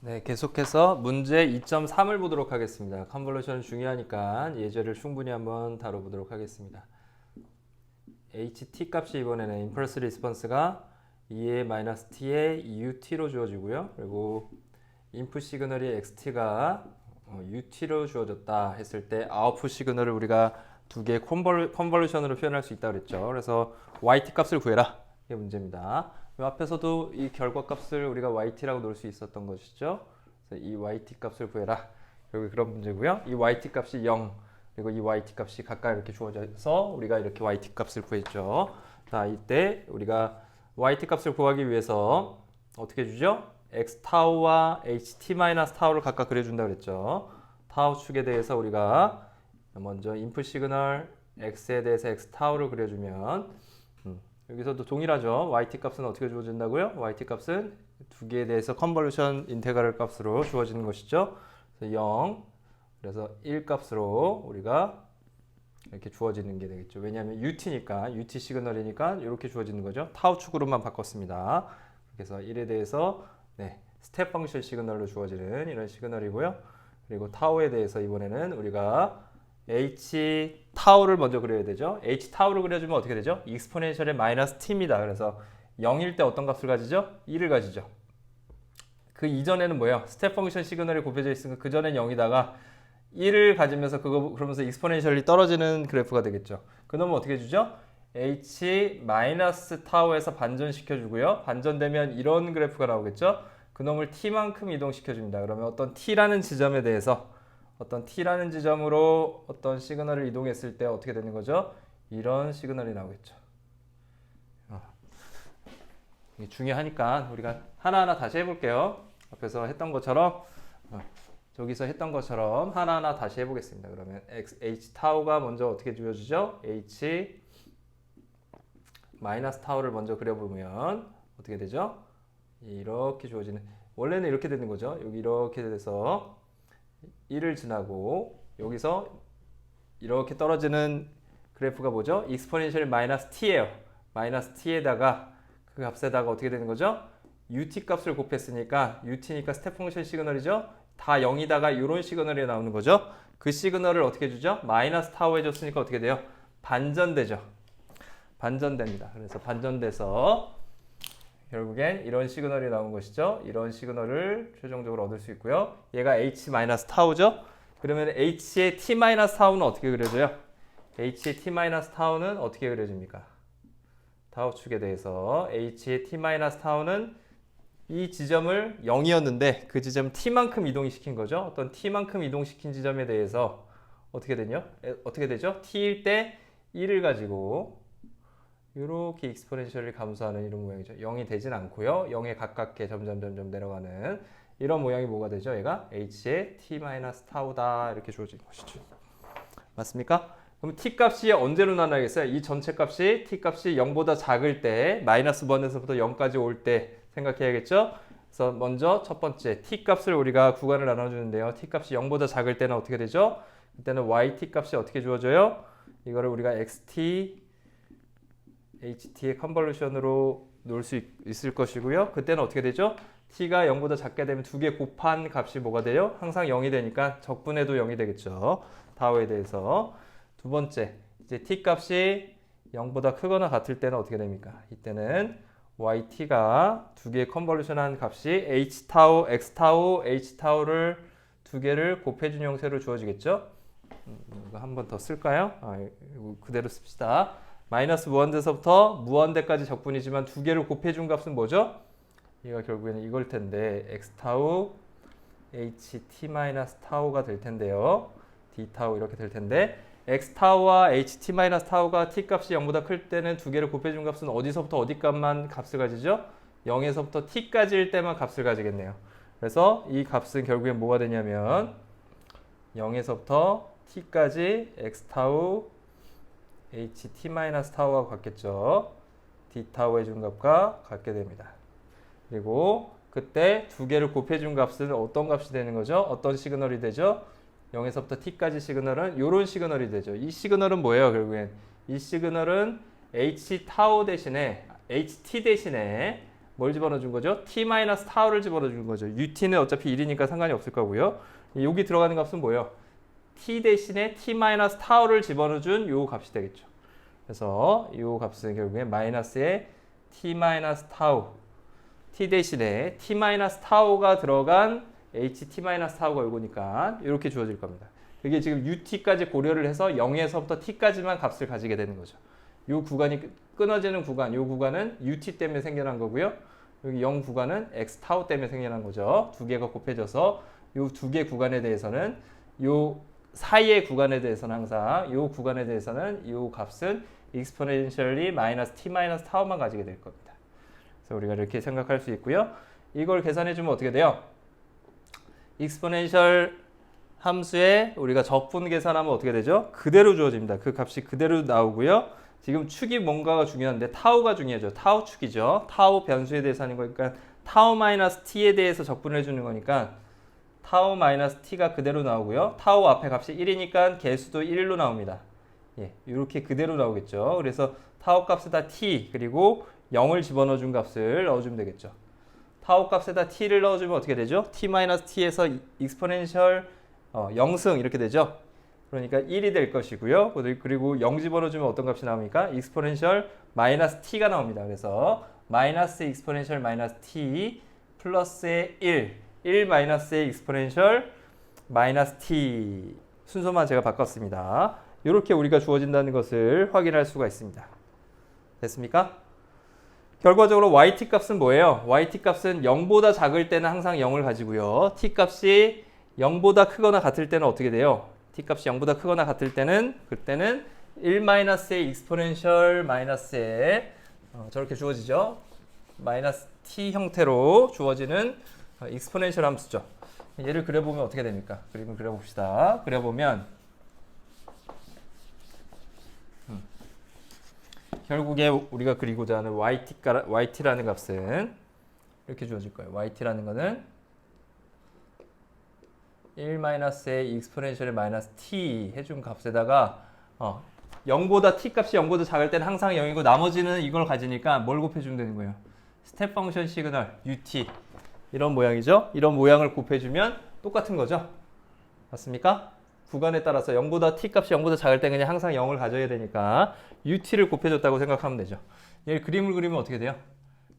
네, 계속해서 문제 2.3을 보도록 하겠습니다. 컨볼루션 중요하니까 예제를 충분히 한번 다뤄보도록 하겠습니다. ht 값이 이번에는 임펄스 리스폰스가 2a-t의 ut로 주어지고요. 그리고 인풋 시그널이 xt가 ut로 주어졌다 했을 때 아웃풋 시그널을 우리가 두 개의 컨볼루션으로 표현할 수 있다고 그랬죠. 그래서 yt 값을 구해라. 이게 문제입니다. 이 앞에서도 이 결과값을 우리가 yt라고 놓을 수 있었던 것이죠. 그래서 이 yt 값을 구해라. 여기 그런 문제고요. 이 yt 값이 0 그리고 이 yt 값이 각각 이렇게 주어져서 우리가 이렇게 yt 값을 구했죠. 자, 이때 우리가 yt 값을 구하기 위해서 어떻게 주죠? x 타우와 ht 마이너스 타우를 각각 그려준다 그랬죠. 타우 축에 대해서 우리가 먼저 인풋 시그널 x에 대해서 x 타우를 그려주면 여기서도 동일하죠. yt 값은 어떻게 주어진다고요? yt 값은 두 개에 대해서 컨볼루션 인테그럴 값으로 주어지는 것이죠. 그래서 0, 그래서 1 값으로 우리가 이렇게 주어지는 게 되겠죠. 왜냐하면 ut니까, ut 시그널이니까 이렇게 주어지는 거죠. 타우 축으로만 바꿨습니다. 그래서 1에 대해서 스텝 펑션 시그널로 주어지는 이런 시그널이고요. 그리고 타우에 대해서 이번에는 우리가 h 타우를 먼저 그려야 되죠. h 타우를 그려주면 어떻게 되죠? 익스포넨셜의 마이너스 t입니다. 그래서 0일 때 어떤 값을 가지죠? 1을 가지죠. 그 이전에는 뭐예요? 스텝 펑션 시그널이 곱해져 있으니까 그 전엔 0이다가 1을 가지면서 그러면서 익스포넨셜이 떨어지는 그래프가 되겠죠. 그놈은 어떻게 주죠? h 마이너스 타우에서 반전시켜 주고요. 반전되면 이런 그래프가 나오겠죠. 그놈을 t만큼 이동시켜 줍니다. 그러면 어떤 t라는 지점에 대해서 어떤 t라는 지점으로 어떤 시그널을 이동했을 때 어떻게 되는 거죠? 이런 시그널이 나오겠죠. 이게 중요하니까 우리가 하나하나 다시 해볼게요. 앞에서 했던 것처럼 저기서 했던 것처럼 하나하나 다시 해보겠습니다. 그러면 h 타우가 먼저 어떻게 주어지죠? h 마이너스 타우를 먼저 그려보면 어떻게 되죠? 이렇게 주어지는, 원래는 이렇게 되는 거죠. 여기 이렇게 돼서 1을 지나고 여기서 이렇게 떨어지는 그래프가 뭐죠? 익스포넨셜 마이너스 t예요. 마이너스 t에다가 그 값에다가 어떻게 되는 거죠? ut 값을 곱했으니까 ut니까 스텝 펑션 시그널이죠. 다 0이다가 이런 시그널이 나오는 거죠. 그 시그널을 어떻게 주죠? 마이너스 타우 해줬으니까 어떻게 돼요? 반전되죠. 반전됩니다. 그래서 반전돼서 결국엔 이런 시그널이 나온 것이죠. 이런 시그널을 최종적으로 얻을 수 있고요. 얘가 h 마이너스 타우죠. 그러면 h의 t 마이너스 타우는 어떻게 그려져요? h의 t 마이너스 타우는 어떻게 그려집니까? 타우 축에 대해서 h의 t 마이너스 타우는 이 지점을 0이었는데 그 지점 t만큼 이동시킨 거죠. 어떤 t만큼 이동시킨 지점에 대해서 어떻게 되죠? t일 때 1을 가지고 이렇게 익스포넨셜이 감소하는 이런 모양이죠. 0이 되진 않고요. 0에 가깝게 점점 내려가는 이런 모양이 뭐가 되죠? 얘가 h의 t-타우다 이렇게 주어진 것이죠. 맞습니까? 그럼 t 값이 언제로 나눠야겠어요? 이 전체 값이 t 값이 0보다 작을 때 마이너스 1에서부터 0까지 올 때 생각해야겠죠? 그래서 먼저 첫 번째 t 값을 우리가 구간을 나눠주는데요. t 값이 0보다 작을 때는 어떻게 되죠? 그때는 yt 값이 어떻게 주어져요? 이거를 우리가 xt ht의 컨볼루션으로 놓을 수 있을 것이고요. 그때는 어떻게 되죠? t가 0보다 작게 되면 두 개 곱한 값이 뭐가 돼요? 항상 0이 되니까 적분해도 0이 되겠죠. 타우에 대해서. 두 번째, 이제 t 값이 0보다 크거나 같을 때는 어떻게 됩니까? 이때는 yt가 두 개의 컨볼루션한 값이 h 타우, x 타우, h 타우를 두 개를 곱해준 형태로 주어지겠죠? 이거 한 번 더 쓸까요? 이거 그대로 씁시다. 마이너스 무한대서부터 무한대까지 적분이지만 두 개를 곱해준 값은 뭐죠? 얘가 결국에는 이걸 텐데 x 타우 ht 마이너스 타우가 될 텐데요. d 타우 이렇게 될 텐데 x 타우와 ht 마이너스 타우가 t 값이 0보다 클 때는 두 개를 곱해준 값은 어디서부터 어디 값만 값을 가지죠? 0에서부터 t까지일 때만 값을 가지겠네요. 그래서 이 값은 결국엔 뭐가 되냐면 0에서부터 t까지 x 타우 ht-타우와 같겠죠. d타우 해준 값과 같게 됩니다. 그리고 그때 두 개를 곱해준 값은 어떤 값이 되는 거죠? 어떤 시그널이 되죠? 0에서부터 t까지 시그널은 이런 시그널이 되죠. 이 시그널은 뭐예요? 결국엔 이 시그널은 h 타우 대신에 ht 대신에 뭘 집어넣어 준 거죠? t-타우를 집어넣어 준 거죠. ut는 어차피 1이니까 상관이 없을 거고요. 여기 들어가는 값은 뭐예요? t 대신에 t-타우를 집어넣어 준 요 값이 되겠죠. 그래서 이 값은 결국에 마이너스의 t-타우 t 대신에 t-타우가 들어간 ht-타우가 요거니까 이렇게 주어질 겁니다. 이게 지금 ut까지 고려를 해서 0에서부터 t까지만 값을 가지게 되는 거죠. 이 구간이 끊어지는 구간, 이 구간은 ut 때문에 생겨난 거고요. 여기 0 구간은 x타우 때문에 생겨난 거죠. 두 개가 곱해져서 이 두 개 구간에 대해서는 이 사이의 구간에 대해서는 항상 이 구간에 대해서는 이 값은 exponentially 마이너스 t 마이너스 타우만 가지게 될 겁니다. 그래서 우리가 이렇게 생각할 수 있고요. 이걸 계산해 주면 어떻게 돼요? exponential 함수에 우리가 적분 계산하면 어떻게 되죠? 그대로 주어집니다. 그 값이 그대로 나오고요. 지금 축이 뭔가가 중요한데 타우가 중요하죠. 타우 축이죠. 타우 변수에 대해서 하는 거니까 타우 마이너스 t에 대해서 적분을 해주는 거니까 타우 마이너스 t가 그대로 나오고요. 타우 앞에 값이 1이니까 개수도 1로 나옵니다. 예, 이렇게 그대로 나오겠죠. 그래서 타우 값에다 t 그리고 0을 집어넣어 준 값을 넣어주면 되겠죠. 타우 값에다 t를 넣어주면 어떻게 되죠? t-t에서 익스포넨셜 0승 이렇게 되죠. 그러니까 1이 될 것이고요. 그리고 0 집어넣어주면 어떤 값이 나옵니까? 익스포넨셜 마이너스 t가 나옵니다. 그래서 마이너스 익스포넨셜 마이너스 t 플러스의 1 마이너스의 익스포넨셜 마이너스 t 순서만 제가 바꿨습니다. 이렇게 우리가 주어진다는 것을 확인할 수가 있습니다. 됐습니까? 결과적으로 yt 값은 뭐예요? yt 값은 0보다 작을 때는 항상 0을 가지고요. t 값이 0보다 크거나 같을 때는 어떻게 돼요? t 값이 0보다 크거나 같을 때는 그때는 1-의 익스포넨셜 마이너스에 저렇게 주어지죠. 마이너스 t 형태로 주어지는 익스포넨셜 함수죠. 얘를 그려보면 어떻게 됩니까? 그림을 그려봅시다. 그려보면 결국에 우리가 그리고자 하는 yt라는 값은 이렇게 주어질 거예요. yt라는 거는 1-의 익스포넨셜의 마이너스 t 해준 값에다가 0보다 t 값이 0보다 작을 때는 항상 0이고 나머지는 이걸 가지니까 뭘 곱해주면 되는 거예요? 스텝 펑션 시그널 ut 이런 모양이죠? 이런 모양을 곱해주면 똑같은 거죠? 맞습니까? 구간에 따라서 0보다 t 값이 0보다 작을 때 그냥 항상 0을 가져야 되니까 ut를 곱해줬다고 생각하면 되죠. 얘 그림을 그리면 어떻게 돼요?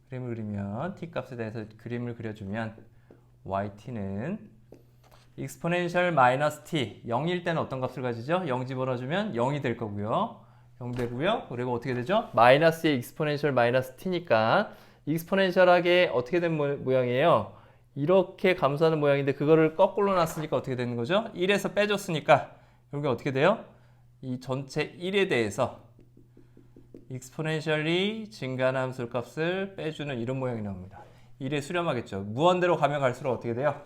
그림을 그리면 t 값에 대해서 그림을 그려주면 yt는 익스포넨셜 마이너스 t 0일 때는 어떤 값을 가지죠? 0 집어넣어주면 0이 될 거고요. 0 되고요. 그리고 어떻게 되죠? 마이너스의 익스포넨셜 마이너스 t니까 익스포넨셜하게 어떻게 된 모양이에요? 이렇게 감소하는 모양인데 그거를 거꾸로 놨으니까 어떻게 되는 거죠? 1에서 빼줬으니까 여기 어떻게 돼요? 이 전체 1에 대해서 익스포넨셜이 증가하는 함수 값을 빼주는 이런 모양이 나옵니다. 1에 수렴하겠죠. 무한대로 가면 갈수록 어떻게 돼요?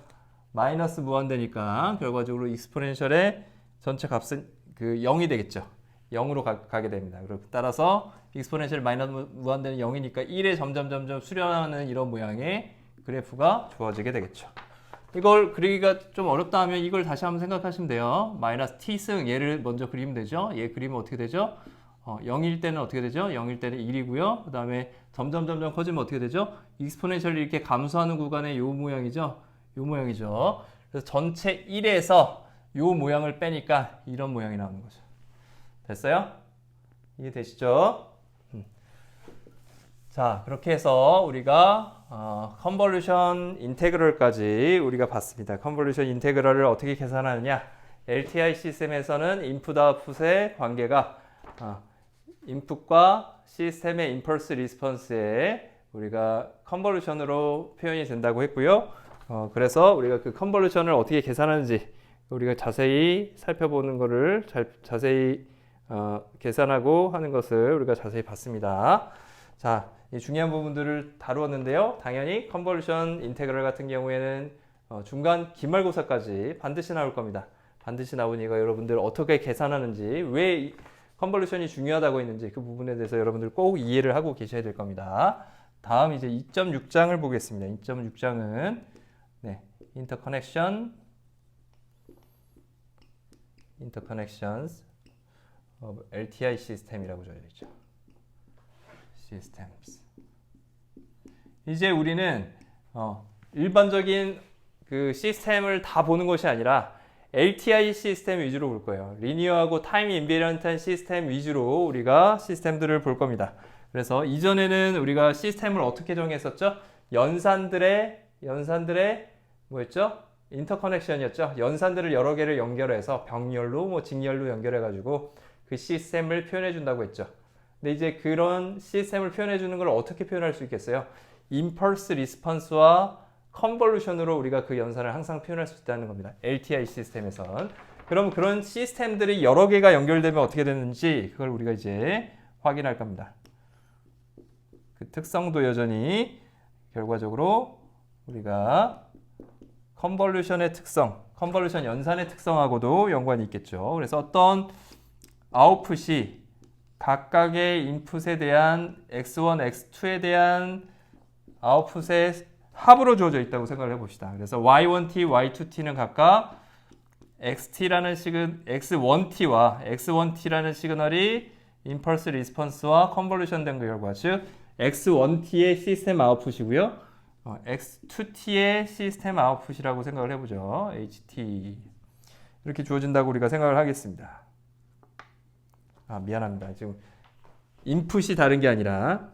마이너스 무한대니까 결과적으로 익스포넨셜의 전체 값은 0이 되겠죠. 0으로 가게 됩니다. 그리고 따라서 익스포넨셜 마이너스 무한대는 0이니까 1에 점점 수렴하는 이런 모양의 그래프가 주어지게 되겠죠. 이걸 그리기가 좀 어렵다 하면 이걸 다시 한번 생각하시면 돼요. 마이너스 t승 얘를 먼저 그리면 되죠. 얘 그리면 어떻게 되죠? 0일 때는 어떻게 되죠? 0일 때는 1이고요. 그 다음에 점점 커지면 어떻게 되죠? 익스포넨셜이 이렇게 감소하는 구간의 요 모양이죠. 요 모양이죠. 그래서 전체 1에서 요 모양을 빼니까 이런 모양이 나오는 거죠. 됐어요? 이해되시죠? 자, 그렇게 해서 우리가 컨볼루션 인테그럴까지 우리가 봤습니다. 컨볼루션 인테그럴을 어떻게 계산하느냐? LTI 시스템에서는 인풋 아웃풋의 관계가 인풋과 시스템의 임펄스 리스폰스에 우리가 컨볼루션으로 표현이 된다고 했고요. 그래서 우리가 그 컨볼루션을 어떻게 계산하는지 우리가 자세히 살펴보는 거를 자세히 계산하고 하는 것을 우리가 자세히 봤습니다. 자, 이 중요한 부분들을 다루었는데요. 당연히 컨볼루션 인테그럴 같은 경우에는 중간 기말고사까지 반드시 나올 겁니다. 반드시 나오니까 여러분들 어떻게 계산하는지, 왜 컨볼루션이 중요하다고 했는지 그 부분에 대해서 여러분들 꼭 이해를 하고 계셔야 될 겁니다. 다음 이제 2.6장을 보겠습니다. 2.6장은 interconnections of LTI 시스템이라고 적혀 있죠. systems. 이제 우리는 일반적인 그 시스템을 다 보는 것이 아니라 LTI 시스템 위주로 볼 거예요. 리니어하고 타임 인베리언트한 시스템 위주로 우리가 시스템들을 볼 겁니다. 그래서 이전에는 우리가 시스템을 어떻게 정했었죠? 연산들의 뭐였죠? 인터커넥션이었죠. 연산들을 여러 개를 연결해서 병렬로 직렬로 연결해 가지고 그 시스템을 표현해 준다고 했죠. 근데 이제 그런 시스템을 표현해 주는 걸 어떻게 표현할 수 있겠어요? 임펄스 리스폰스와 컨볼루션으로 우리가 그 연산을 항상 표현할 수 있다는 겁니다. LTI 시스템에선. 그럼 그런 시스템들이 여러 개가 연결되면 어떻게 되는지 그걸 우리가 이제 확인할 겁니다. 그 특성도 여전히 결과적으로 우리가 컨볼루션의 특성, 컨볼루션 연산의 특성하고도 연관이 있겠죠. 그래서 어떤 아웃풋이 각각의 인풋에 대한 x1, x2에 대한 아웃풋의 합으로 주어져 있다고 생각을 해봅시다. 그래서 y1t, y2t는 각각 xt라는 x1t와 x1t라는 시그널이 임펄스 리스폰스와 컨볼루션 된 결과, 즉 x1t의 시스템 아웃풋이고요. x2t의 시스템 아웃풋이라고 생각을 해보죠. ht 이렇게 주어진다고 우리가 생각을 하겠습니다. 미안합니다. 지금 인풋이 다른 게 아니라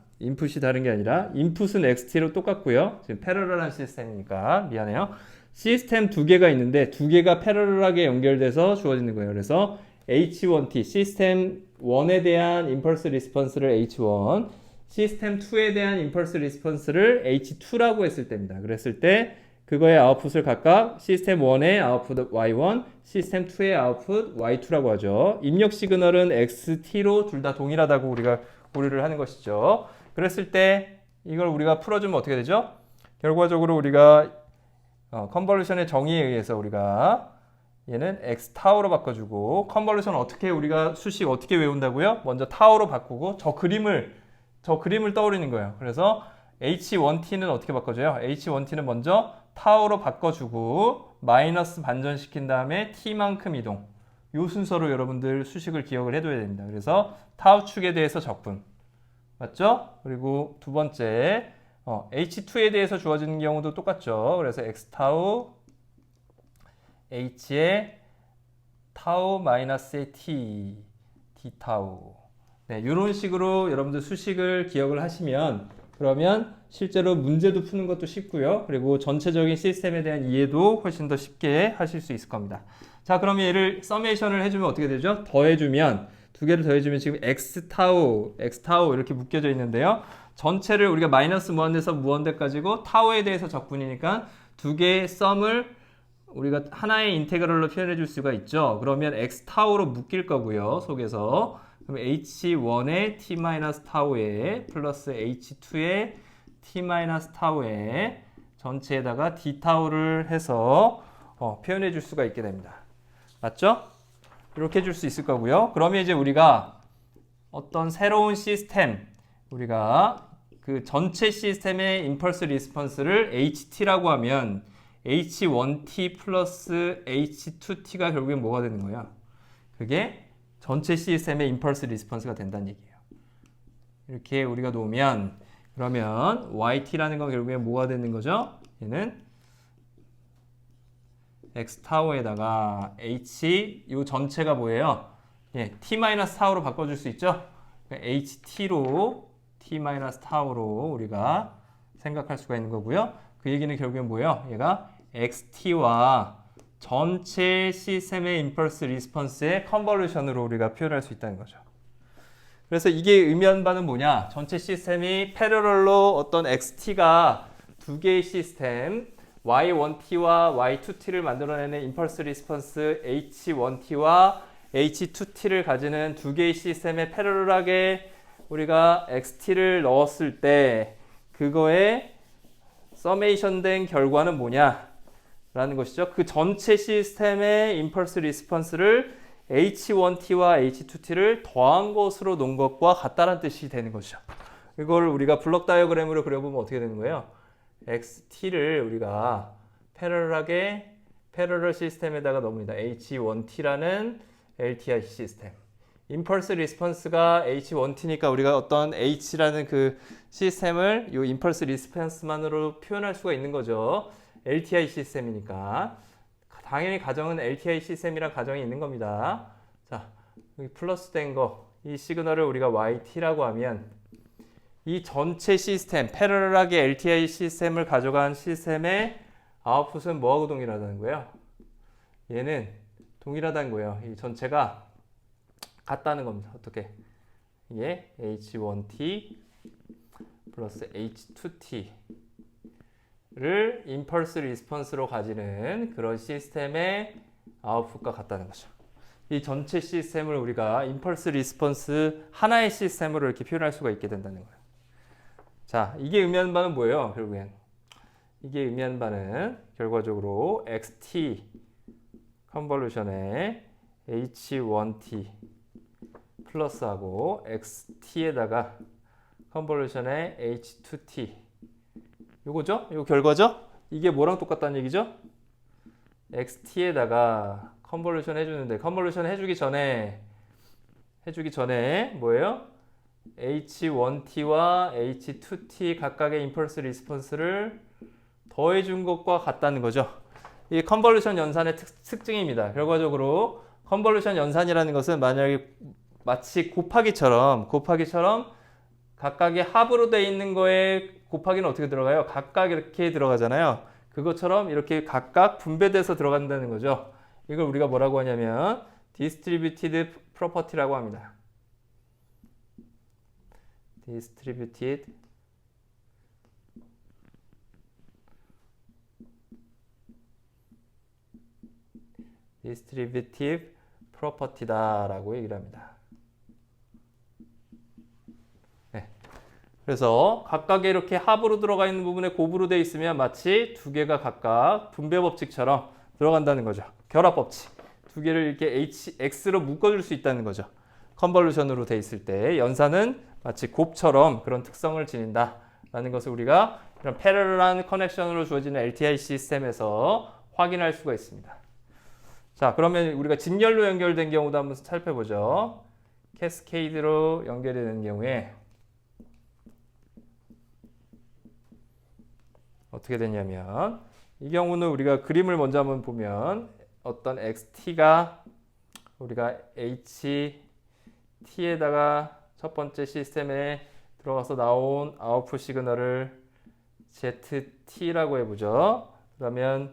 인풋은 xt로 똑같고요. 지금 패러럴한 시스템이니까 미안해요. 시스템 두 개가 있는데 두 개가 패러럴하게 연결돼서 주어지는 거예요. 그래서 h1t 시스템 1에 대한 임펄스 리스폰스를 h1, 시스템 2에 대한 임펄스 리스폰스를 h2라고 했을 때입니다. 그랬을 때 그거의 아웃풋을 각각 시스템 1의 아웃풋 y1, 시스템 2의 아웃풋 y2라고 하죠. 입력 시그널은 xt로 둘 다 동일하다고 우리가 고려를 하는 것이죠. 그랬을 때 이걸 우리가 풀어주면 어떻게 되죠? 결과적으로 우리가 컨볼루션의 정의에 의해서 우리가 얘는 x 타우로 바꿔주고, 컨볼루션 어떻게 우리가 수식 어떻게 외운다고요? 먼저 타우로 바꾸고 저 그림을 떠올리는 거예요. 그래서 h1t는 어떻게 바꿔줘요? h1t는 먼저 타우로 바꿔주고 마이너스 반전시킨 다음에 t만큼 이동. 이 순서로 여러분들 수식을 기억을 해둬야 됩니다. 그래서 타우 축에 대해서 적분. 맞죠? 그리고 두 번째 h2에 대해서 주어지는 경우도 똑같죠. 그래서 x 타우 h의 타우 마이너스의 t 타우. 네, 이런 식으로 여러분들 수식을 기억을 하시면 그러면 실제로 문제도 푸는 것도 쉽고요. 그리고 전체적인 시스템에 대한 이해도 훨씬 더 쉽게 하실 수 있을 겁니다. 자, 그러면 얘를 서메이션을 해주면 어떻게 되죠? 더해주면, 두 개를 더해주면 지금 x 타우 이렇게 묶여져 있는데요. 전체를 우리가 마이너스 무한대에서 무한대까지고 타우에 대해서 적분이니까 두 개의 썸을 우리가 하나의 인테그럴로 표현해 줄 수가 있죠. 그러면 x 타우로 묶일 거고요. 속에서. 그럼 h1의 t-타우에 플러스 h2의 t-타우에 전체에다가 d타우를 해서 표현해 줄 수가 있게 됩니다. 맞죠? 이렇게 해줄 수 있을 거고요. 그러면 이제 우리가 어떤 새로운 시스템, 우리가 그 전체 시스템의 임펄스 리스폰스를 ht라고 하면 h1t 플러스 h2t가 결국엔 뭐가 되는 거야? 그게 전체 시스템의 임펄스 리스폰스가 된다는 얘기예요. 이렇게 우리가 놓으면 그러면 yt라는 건 결국엔 뭐가 되는 거죠? 얘는 x 타우에다가 h 이 전체가 뭐예요? 예, t 타우로 바꿔줄 수 있죠? ht로 t 타우로 우리가 생각할 수가 있는 거고요. 그 얘기는 결국엔 뭐예요? 얘가 xt와 전체 시스템의 임펄스 리스폰스의 컨볼루션으로 우리가 표현할 수 있다는 거죠. 그래서 이게 의미하는 바는 뭐냐? 전체 시스템이 패러럴로 어떤 xt가 두 개의 시스템 y1t와 y2t를 만들어내는 임펄스 리스폰스 h1t와 h2t를 가지는 두 개의 시스템에 패러럴하게 우리가 xt를 넣었을 때 그거에 서메이션 된 결과는 뭐냐? 라는 것이죠. 그 전체 시스템의 임펄스 리스폰스를 h1t와 h2t를 더한 것으로 놓은 것과 같다는 뜻이 되는 것이죠. 이걸 우리가 블록 다이어그램으로 그려보면 어떻게 되는 거예요? xt를 우리가 패러럴 시스템에다가 넣습니다. h1t라는 LTI 시스템. 임펄스 리스폰스가 H1T니까 우리가 어떤 H라는 그 시스템을 이 임펄스 리스폰스만으로 표현할 수가 있는 거죠. LTI 시스템이니까. 당연히 가정은 LTI 시스템이란 가정이 있는 겁니다. 자, 여기 플러스 된 거, 이 시그널을 우리가 YT라고 하면 이 전체 시스템, 패러럴하게 LTI 시스템을 가져간 시스템의 아웃풋은 뭐하고 동일하다는 거예요? 얘는 동일하다는 거예요. 이 전체가 같다는 겁니다. 어떻게? 이게 H1T 플러스 H2T를 임펄스 리스폰스로 가지는 그런 시스템의 아웃풋과 같다는 거죠. 이 전체 시스템을 우리가 임펄스 리스폰스 하나의 시스템으로 이렇게 표현할 수가 있게 된다는 거예요. 자, 이게 의미하는 바는 뭐예요? 결국엔 이게 의미하는 바는 결과적으로 XT 컨볼루션에 H1T 플러스하고 XT에다가 컨볼루션에 H2T 요거죠? 요거 결과죠? 이게 뭐랑 똑같다는 얘기죠? XT에다가 컨볼루션 해주는데 컨볼루션 해주기 전에 뭐예요? H1T와 H2T 각각의 임펄스 리스폰스를 더해준 것과 같다는 거죠. 이 컨볼루션 연산의 특징입니다. 결과적으로 컨볼루션 연산이라는 것은 만약에 마치 곱하기처럼 각각의 합으로 되어 있는 거에 곱하기는 어떻게 들어가요? 각각 이렇게 들어가잖아요. 그것처럼 이렇게 각각 분배돼서 들어간다는 거죠. 이걸 우리가 뭐라고 하냐면 distributed property라고 합니다. distributed property다라고 얘기를 합니다. 네. 그래서 각각의 이렇게 합으로 들어가 있는 부분에 곱으로 되어 있으면 마치 두 개가 각각 분배 법칙처럼 들어간다는 거죠. 결합 법칙. 두 개를 이렇게 X로 묶어줄 수 있다는 거죠. 컨볼루션으로 되어 있을 때 연산은 마치 곱처럼 그런 특성을 지닌다라는 것을 우리가 이런 패러럴한 커넥션으로 주어지는 LTI 시스템에서 확인할 수가 있습니다. 자, 그러면 우리가 직렬로 연결된 경우도 한번 살펴보죠. 캐스케이드로 연결되는 경우에 어떻게 되냐면 이 경우는 우리가 그림을 먼저 한번 보면 어떤 XT가 우리가 HT에다가 첫 번째 시스템에 들어가서 나온 아웃풋 시그널을 ZT라고 해보죠. 그러면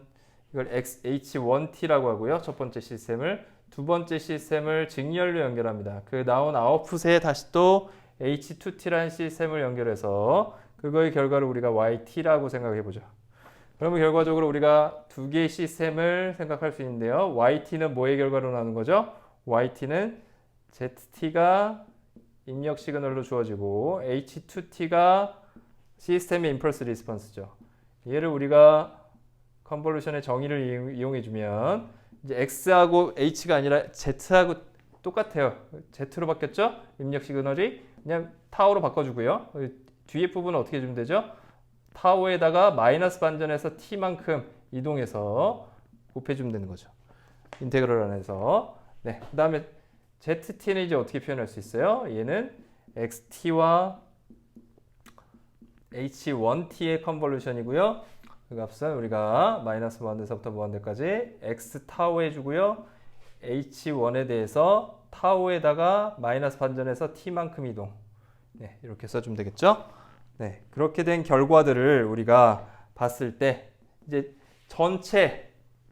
이걸 H1T라고 하고요. 첫 번째 시스템을. 두 번째 시스템을 직렬로 연결합니다. 그 나온 아웃풋에 다시 또 H2T라는 시스템을 연결해서 그거의 결과를 우리가 YT라고 생각해보죠. 그러면 결과적으로 우리가 두 개의 시스템을 생각할 수 있는데요. YT는 뭐의 결과로 나오는 거죠? YT는 ZT가 입력 시그널로 주어지고 H2T가 시스템의 임펄스 리스폰스죠. 얘를 우리가 컨볼루션의 정의를 이용해주면 이제 X하고 H가 아니라 Z하고 똑같아요. Z로 바뀌었죠? 입력 시그널이 그냥 타우로 바꿔주고요. 뒤에 부분은 어떻게 해주면 되죠? 타우에다가 마이너스 반전해서 T만큼 이동해서 곱해주면 되는 거죠. 인테그럴 안에서. 네, 그 다음에 ZT는 이제 어떻게 표현할 수 있어요? 얘는 XT와 H1T의 컨볼루션이고요. 그 값은 우리가 마이너스 무한대에서부터 무한대까지 X 타우 해주고요. H1에 대해서 타우에다가 마이너스 반전해서 T만큼 이동. 네, 이렇게 써주면 되겠죠? 네, 그렇게 된 결과들을 우리가 봤을 때 이제 전체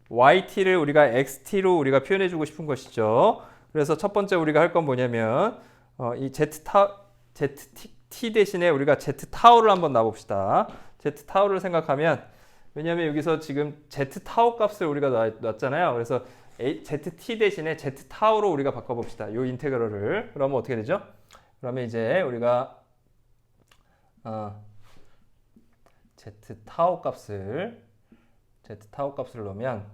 YT를 우리가 XT로 우리가 표현해주고 싶은 것이죠. 그래서 첫 번째 우리가 할 건 뭐냐면 이 ZT 대신에 우리가 Z 타우를 한번 놔봅시다. Z 타우를 생각하면 왜냐하면 여기서 지금 Z 타우 값을 우리가 놨잖아요. 그래서 ZT 대신에 Z 타우로 우리가 바꿔봅시다. 이 인테그럴을. 그러면 어떻게 되죠? 그러면 이제 우리가 Z 타우 값을 넣으면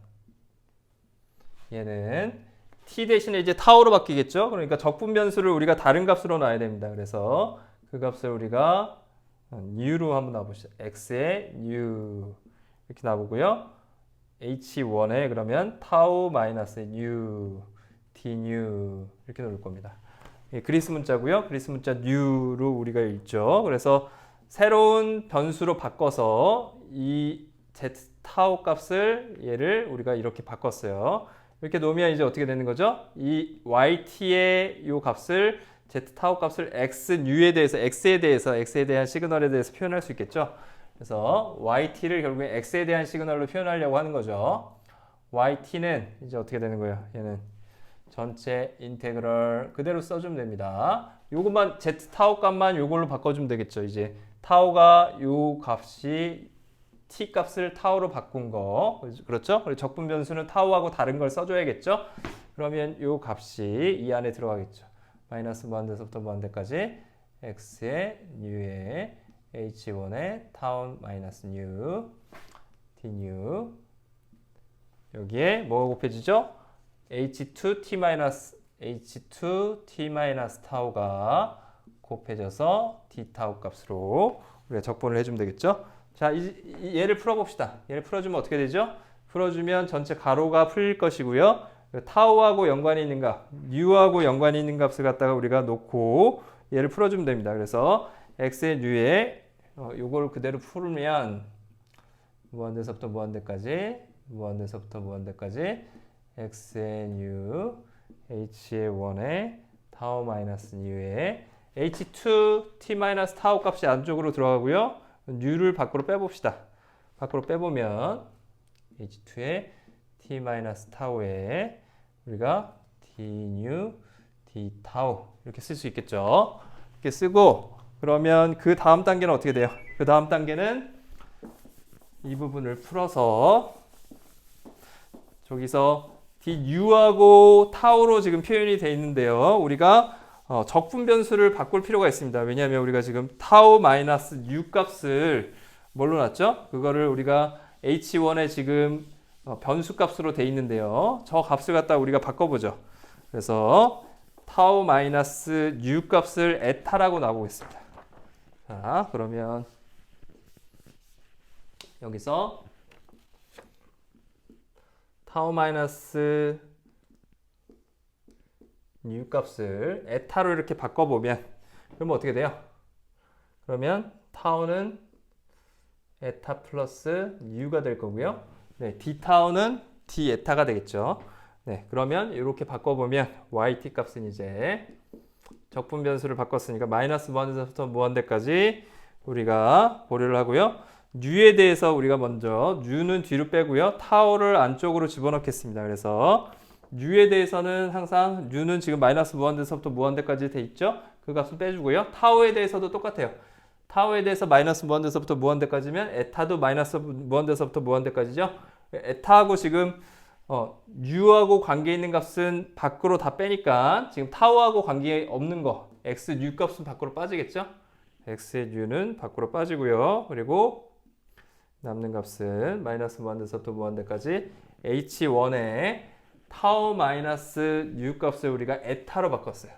얘는 T 대신에 이제 타우로 바뀌겠죠? 그러니까 적분 변수를 우리가 다른 값으로 놔야 됩니다. 그래서 그 값을 우리가 new로 한번 놔봅시다. x에 new 이렇게 놔보고요. h1에 그러면 타우 마이너스 new, d new 이렇게 넣을 겁니다. 그리스 문자고요. 그리스 문자 new로 우리가 읽죠. 그래서 새로운 변수로 바꿔서 이 z 타우 값을 얘를 우리가 이렇게 바꿨어요. 이렇게 놓으면 이제 어떻게 되는 거죠? 이 yt의 이 값을 z 타우 값을 x new에 대해서 x에 대한 시그널에 대해서 표현할 수 있겠죠. 그래서 yt를 결국에 x에 대한 시그널로 표현하려고 하는 거죠. yt는 이제 어떻게 되는 거예요? 얘는 전체 인테그럴 그대로 써주면 됩니다. 요것만 z 타우 값만 요걸로 바꿔주면 되겠죠. 이제 타우가 요 값이 t 값을 타우로 바꾼 거 그렇죠? 그리고 적분 변수는 타우하고 다른 걸 써줘야겠죠? 그러면 요 값이 이 안에 들어가겠죠. 마이너스 무한대에서부터 무한대까지 x의 new에 h1의 타운 마이너스 new d new 여기에 뭐가 곱해지죠? h2t 타우가 곱해져서 d 타우 값으로 우리가 적분을 해주면 되겠죠? 자, 얘를 풀어봅시다. 얘를 풀어주면 어떻게 되죠? 풀어주면 전체 가로가 풀릴 것이고요. 타우하고 연관이 있는 값, new하고 연관이 있는 값을 갖다가 우리가 놓고 얘를 풀어주면 됩니다. 그래서 x의 new에 요걸 그대로 풀면 무한대에서부터 무한대까지 x의 new h의 1에 타우 마이너스 new에 h2t 타우 값이 안쪽으로 들어가고요. new를 밖으로 빼봅시다. 밖으로 빼보면 h2의 t 타우에 우리가 d new d 타우 이렇게 쓸 수 있겠죠. 이렇게 쓰고 그러면 그 다음 단계는 어떻게 돼요? 그 다음 단계는 이 부분을 풀어서 저기서 d new하고 타우로 지금 표현이 되어 있는데요. 우리가 적분 변수를 바꿀 필요가 있습니다. 왜냐하면 우리가 지금 타우 마이너스 new 값을 뭘로 놨죠? 그거를 우리가 h1에 지금 변수 값으로 돼 있는데요. 저 값을 갖다 우리가 바꿔보죠. 그래서 타우 마이너스 new 값을 에타라고 놔보겠습니다. 자, 그러면 여기서 타우 마이너스 new 값을 에타로 이렇게 바꿔보면 그러면 어떻게 돼요? 그러면 타우는 에타 플러스 new가 될 거고요. 네, d 타우는 d 에타가 되겠죠. 네, 그러면 이렇게 바꿔보면 yt 값은 이제 적분 변수를 바꿨으니까 마이너스 무한대에서부터 무한대까지 우리가 고려를 하고요. new에 대해서 우리가 먼저 new는 뒤로 빼고요. 타우를 안쪽으로 집어넣겠습니다. 그래서 new에 대해서는 항상 new는 지금 마이너스 무한대에서부터 무한대까지 돼 있죠. 그 값은 빼주고요. 타우에 대해서도 똑같아요. 타우에 대해서 마이너스 무한대에서부터 무한대까지면 에타도 마이너스 무한대에서부터 무한대까지죠. 에타하고 지금 new하고 관계 있는 값은 밖으로 다 빼니까 지금 타우하고 관계 없는 거 x new 값은 밖으로 빠지겠죠. x의 new는 밖으로 빠지고요. 그리고 남는 값은 마이너스 무한대에서부터 무한대까지 h1에 타우 마이너스 new 값을 우리가 에타로 바꿨어요.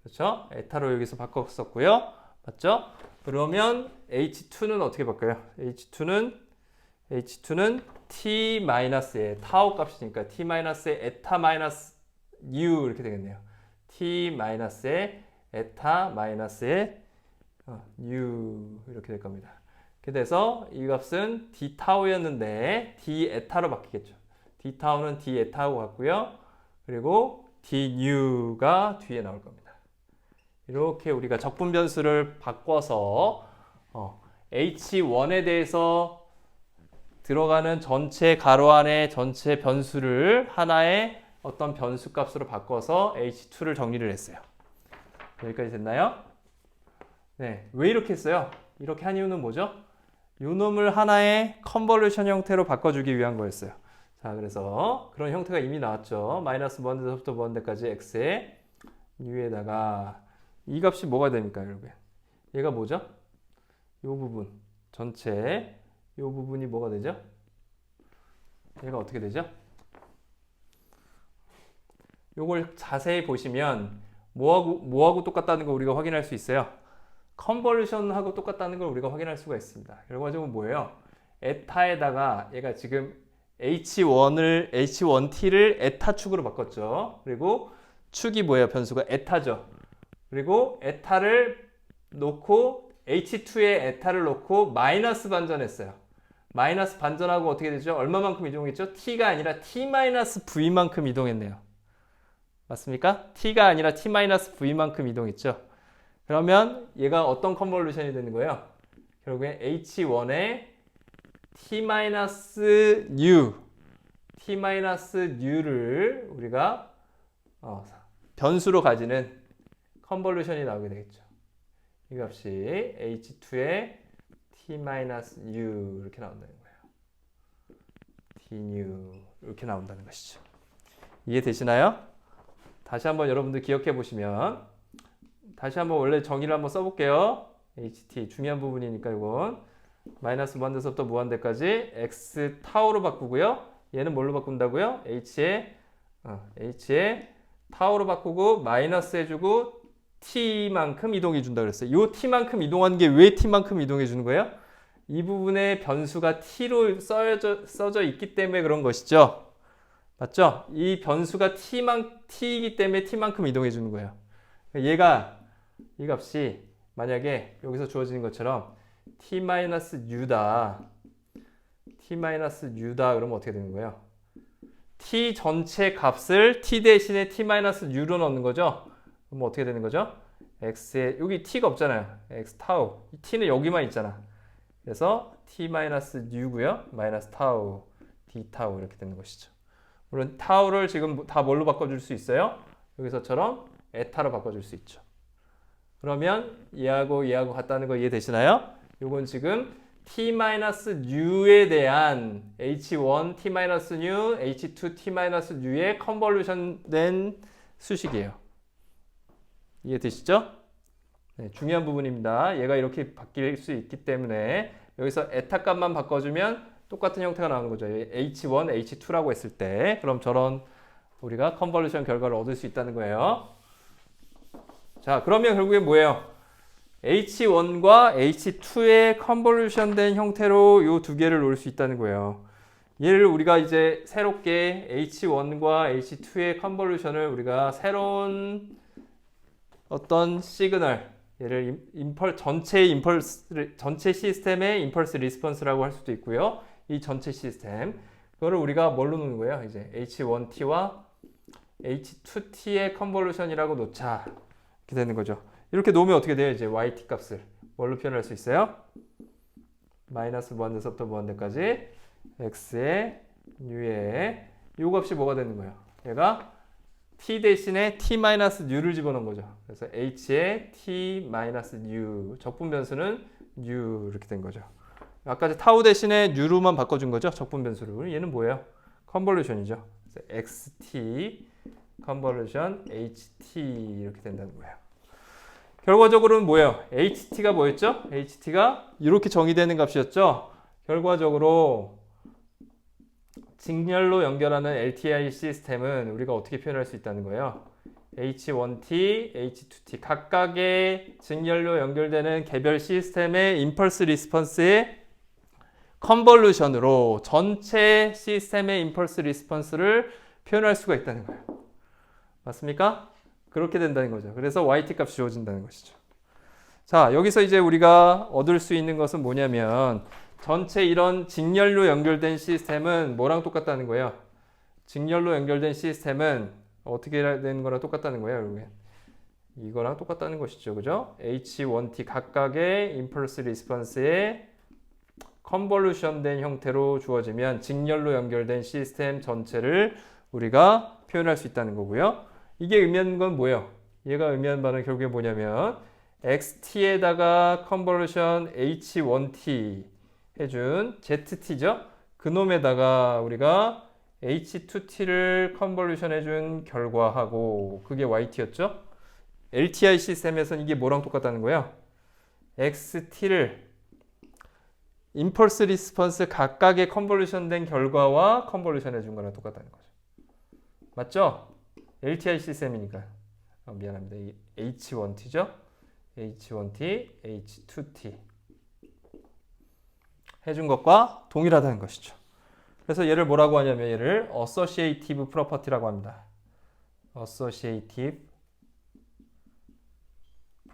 그렇죠? 에타로 여기서 바꿨었고요. 맞죠? 그러면 h2는 어떻게 바꿔요? h2는 t 마이너스의 타우 값이니까 t 마이너스의 에타 마이너스 u 이렇게 되겠네요. t 마이너스의 에타 마이너스의 u 이렇게 될 겁니다. 이렇게 돼서 이 값은 d 타우였는데 d 에타로 바뀌겠죠. d 타우는 d 에타하고 같고요. 그리고 d new가 뒤에 나올 겁니다. 이렇게 우리가 적분 변수를 바꿔서 h1에 대해서 들어가는 전체 가로 안에 전체 변수를 하나의 어떤 변수 값으로 바꿔서 h2를 정리를 했어요. 여기까지 됐나요? 네, 왜 이렇게 했어요? 이렇게 한 이유는 뭐죠? 요 놈을 하나의 컨볼루션 형태로 바꿔주기 위한 거였어요. 자, 그래서 그런 형태가 이미 나왔죠. 마이너스 무한대에서부터 무한대까지 x의 new에다가 이 값이 뭐가 됩니까, 여러분? 얘가 뭐죠? 요 부분 전체 이 부분이 뭐가 되죠? 얘가 어떻게 되죠? 요걸 자세히 보시면 뭐하고 똑같다는 걸 우리가 확인할 수 있어요. 컨볼루션하고 똑같다는 걸 우리가 확인할 수가 있습니다. 결과적으로 뭐예요? 에타에다가 얘가 지금 h1t를 에타 축으로 바꿨죠. 그리고 축이 뭐예요? 변수가 에타죠. 그리고 에타를 놓고 H2에 에타를 놓고 마이너스 반전했어요. 마이너스 반전하고 어떻게 되죠? 얼마만큼 이동했죠? T가 아니라 T-V만큼 이동했네요. 맞습니까? T가 아니라 T-V만큼 이동했죠. 그러면 얘가 어떤 컨볼루션이 되는 거예요? 결국엔 H1에 T-U를 우리가 변수로 가지는 컨볼루션이 나오게 되겠죠. 이 값이 H2에 T-U 이렇게 나온다는 거예요. Tnew 이렇게 나온다는 것이죠. 이해되시나요? 다시 한번 여러분들 기억해 보시면 다시 한번 원래 정의를 한번 써볼게요. HT 중요한 부분이니까 이건 마이너스 무한대서부터 무한대까지 x 타우로 바꾸고요. 얘는 뭘로 바꾼다고요? h에 타우로 바꾸고 마이너스 해주고 t만큼 이동해 준다 그랬어요. 이 t만큼 이동한 게 왜 t만큼 이동해 주는 거예요? 이 부분에 변수가 t로 써져 있기 때문에 그런 것이죠. 맞죠? 이 변수가 t이기 때문에 t만큼 이동해 주는 거예요. 얘가 이 값이 만약에 여기서 주어지는 것처럼 t-u다 그러면 어떻게 되는 거예요? t 전체 값을 t 대신에 t-u로 넣는 거죠. 그럼 어떻게 되는 거죠? x에 여기 t가 없잖아요. x 타우 t는 여기만 있잖아. 그래서 t-u고요. 마이너스 타우 d 타우 이렇게 되는 것이죠. 물론 타우를 지금 다 뭘로 바꿔줄 수 있어요? 여기서처럼 에타로 바꿔줄 수 있죠. 그러면 얘하고 같다는 거 이해되시나요? 요건 지금 t-u에 대한 h1 t-u, h2 t-u의 컨볼루션 된 수식이에요. 이해되시죠? 네, 중요한 부분입니다. 얘가 이렇게 바뀔 수 있기 때문에 여기서 에타 값만 바꿔주면 똑같은 형태가 나오는 거죠. h1, h2라고 했을 때 그럼 저런 우리가 컨볼루션 결과를 얻을 수 있다는 거예요. 자, 그러면 결국에 뭐예요? H1과 H2의 컨볼루션 된 형태로 이 두 개를 놓을 수 있다는 거예요. 얘를 우리가 이제 새롭게 H1과 H2의 컨볼루션을 우리가 새로운 어떤 시그널, 얘를 전체 시스템의 임펄스 리스폰스라고 할 수도 있고요. 이 전체 시스템, 그거를 우리가 뭘로 놓는 거예요? 이제 H1T와 H2T의 컨볼루션이라고 놓자. 이렇게 되는 거죠. 이렇게 놓으면 어떻게 돼요? 이제 YT 값을 뭘로 표현할 수 있어요? 마이너스 무한대서부터 무한대까지 x에 u에 이 값이 뭐가 되는 거예요? 얘가 t 대신에 t-u를 집어넣은 거죠. 그래서 h에 t-u 적분 변수는 u 이렇게 된 거죠. 아까 타우 대신에 u로만 바꿔준 거죠. 적분 변수를. 얘는 뭐예요? 컨볼루션이죠. 그래서 xt 컨볼루션 ht 이렇게 된다는 거예요. 결과적으로는 뭐예요? ht가 뭐였죠? ht가 이렇게 정의되는 값이었죠. 결과적으로 직렬로 연결하는 LTI 시스템은 우리가 어떻게 표현할 수 있다는 거예요? H1T, H2T 각각의 직렬로 연결되는 개별 시스템의 임펄스 리스폰스의 컨볼루션으로 전체 시스템의 임펄스 리스폰스를 표현할 수가 있다는 거예요. 맞습니까? 그렇게 된다는 거죠. 그래서 YT 값이 주어진다는 것이죠. 자, 여기서 이제 우리가 얻을 수 있는 것은 뭐냐면 전체 이런 직렬로 연결된 시스템은 뭐랑 똑같다는 거예요? 직렬로 연결된 시스템은 어떻게 되는 거랑 똑같다는 거예요, 여러분? 이거랑 똑같다는 것이죠. 그죠? H1T 각각의 임펄스 리스폰스의 컨볼루션 된 형태로 주어지면 직렬로 연결된 시스템 전체를 우리가 표현할 수 있다는 거고요. 이게 의미하는 건 뭐예요? 얘가 의미하는 바는 결국에 뭐냐면 XT에다가 컨볼루션 H1T 해준 ZT죠? 그놈에다가 우리가 H2T를 컨볼루션 해준 결과하고 그게 YT였죠? LTI 시스템에서는 이게 뭐랑 똑같다는 거예요? XT를 임펄스 리스폰스 각각의 컨볼루션 된 결과와 컨볼루션 해준 거랑 똑같다는 거죠. 맞죠? LTI 시스템이니까. 미안합니다. H1T죠? H1T, H2T 해준 것과 동일하다는 것이죠. 그래서 얘를 뭐라고 하냐면 얘를 Associative Property라고 합니다. Associative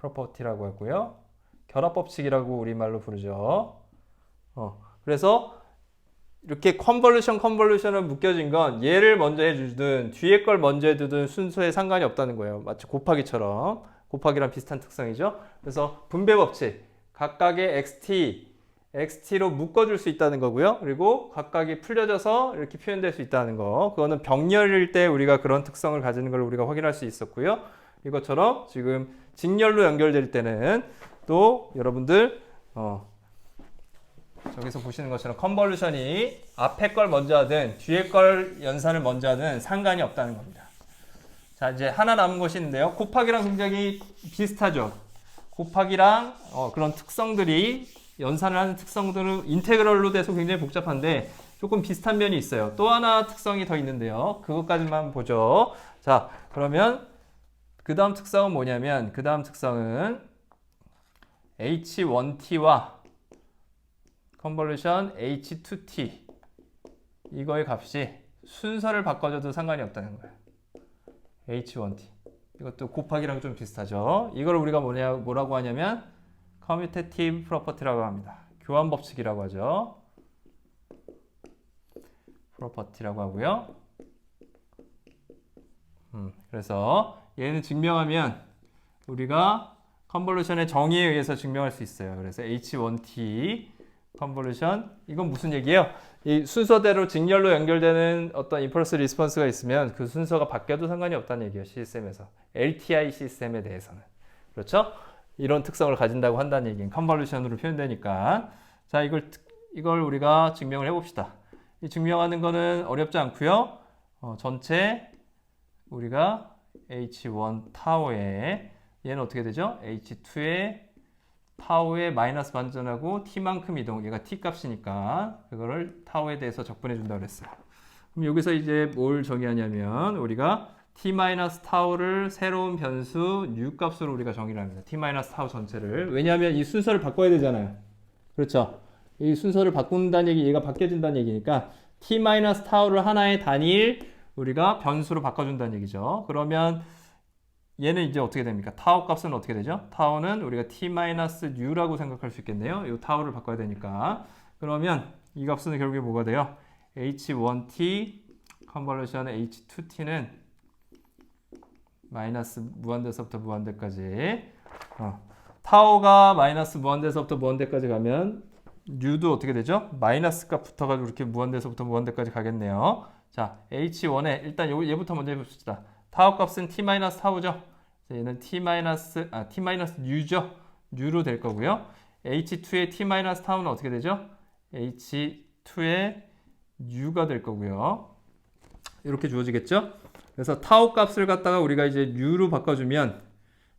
프로퍼티라고 하고요. 결합법칙이라고 우리말로 부르죠. 그래서 이렇게 컨볼루션을 묶여진 건 얘를 먼저 해주든 뒤에 걸 먼저 해두든 순서에 상관이 없다는 거예요. 마치 곱하기처럼. 곱하기랑 비슷한 특성이죠. 그래서 분배법칙, 각각의 xt로 묶어줄 수 있다는 거고요. 그리고 각각이 풀려져서 이렇게 표현될 수 있다는 거. 그거는 병렬일 때 우리가 그런 특성을 가지는 걸 우리가 확인할 수 있었고요. 이것처럼 지금 직렬로 연결될 때는 또 여러분들 저기서 보시는 것처럼 컨볼루션이 앞에 걸 먼저 하든 뒤에 걸 연산을 먼저 하든 상관이 없다는 겁니다. 자, 이제 하나 남은 것이 있는데요. 곱하기랑 굉장히 비슷하죠. 곱하기랑 그런 특성들이 연산을 하는 특성들은 인테그럴로 돼서 굉장히 복잡한데 조금 비슷한 면이 있어요. 또 하나 특성이 더 있는데요. 그것까지만 보죠. 자, 그러면 그 다음 특성은 뭐냐면 그 다음 특성은 H1t와 컨볼루션 H2t 이거의 값이 순서를 바꿔줘도 상관이 없다는 거예요. H1t 이것도 곱하기랑 좀 비슷하죠. 이걸 우리가 뭐라고 하냐면 커뮤테이티브 프로퍼티라고 합니다. 교환 법칙이라고 하죠. 프로퍼티라고 하고요. 그래서 얘는 증명하면 우리가 컨볼루션의 정의에 의해서 증명할 수 있어요. 그래서 H1t 컨볼루션 이건 무슨 얘기예요? 이 순서대로 직렬로 연결되는 어떤 임펄스 리스폰스가 있으면 그 순서가 바뀌어도 상관이 없다는 얘기예요. 시스템에서. LTI 시스템에 대해서는. 그렇죠? 이런 특성을 가진다고 한다는 얘기는 컨볼루션으로 표현되니까. 자, 이걸 우리가 증명을 해봅시다. 이 증명하는 거는 어렵지 않고요. 전체 우리가 H1 타워에 얘는 어떻게 되죠? H2에 타우에 마이너스 반전하고 t만큼 이동, 얘가 t 값이니까 그거를 타우에 대해서 적분해 준다고 그랬어요. 그럼 여기서 이제 뭘 정의하냐면 우리가 t 마이너스 타우를 새로운 변수 new 값으로 우리가 정의를 합니다. t 마이너스 타우 전체를. 왜냐하면 이 순서를 바꿔야 되잖아요. 그렇죠? 이 순서를 바꾼다는 얘기, 얘가 바뀌어진다는 얘기니까 t 마이너스 타우를 하나의 단일 우리가 변수로 바꿔준다는 얘기죠. 그러면 얘는 이제 어떻게 됩니까? 타워 값은 어떻게 되죠? 타워는 우리가 t-u라고 생각할 수 있겠네요. 이 타워를 바꿔야 되니까. 그러면 이 값은 결국에 뭐가 돼요? h1t 컨볼루션 h2t는 마이너스 무한대서부터 무한대까지 타워가 마이너스 무한대서부터 무한대까지 가면 u도 어떻게 되죠? 마이너스 값 붙어가지고 이렇게 무한대서부터 무한대까지 가겠네요. 자, h1에 일단 얘부터 먼저 해봅시다. 타워 값은 t-타우죠. 얘는 t-u죠. u로 될 거고요. h2의 t-타우는 어떻게 되죠? h2의 u가 될 거고요. 이렇게 주어지겠죠? 그래서 타워 값을 갖다가 우리가 이제 u로 바꿔주면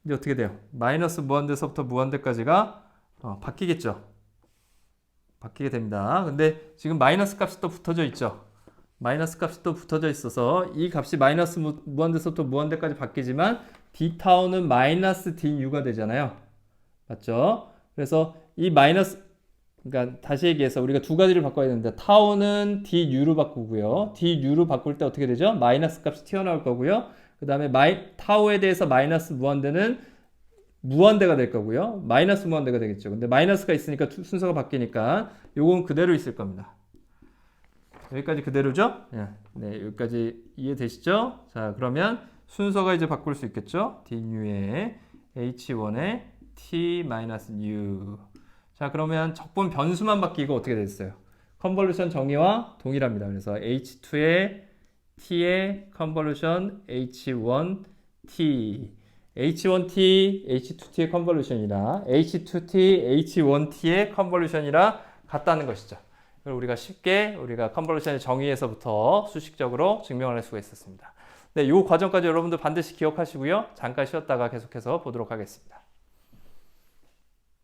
이제 어떻게 돼요? 마이너스 무한대서부터 무한대까지가 바뀌겠죠. 바뀌게 됩니다. 근데 지금 마이너스 값이 또 붙어져 있죠. 마이너스 값이 또 붙어져 있어서 이 값이 마이너스 무한대서부터 무한대까지 바뀌지만 d타우는 마이너스 du가 되잖아요. 맞죠? 그래서 이 마이너스, 그러니까 다시 얘기해서 우리가 두 가지를 바꿔야 되는데 타우는 du로 바꾸고요. du로 바꿀 때 어떻게 되죠? 마이너스 값이 튀어나올 거고요. 그 다음에 타우에 대해서 마이너스 무한대는 무한대가 될 거고요. 마이너스 무한대가 되겠죠. 근데 마이너스가 있으니까 순서가 바뀌니까 요건 그대로 있을 겁니다. 여기까지 그대로죠? 네, 여기까지 이해되시죠? 자, 그러면 순서가 이제 바꿀 수 있겠죠? du에 h1에 t-u. 자, 그러면 적분 변수만 바뀌고 어떻게 됐어요? 컨볼루션 정의와 동일합니다. 그래서 h2에 t의 컨볼루션 h1t. h1t, h2t의 컨볼루션이라 h2t, h1t의 컨볼루션이라 같다는 것이죠. 우리가 쉽게 우리가 컨볼루션의 정의에서부터 수식적으로 증명을 할 수가 있었습니다. 네, 이 과정까지 여러분들 반드시 기억하시고요. 잠깐 쉬었다가 계속해서 보도록 하겠습니다.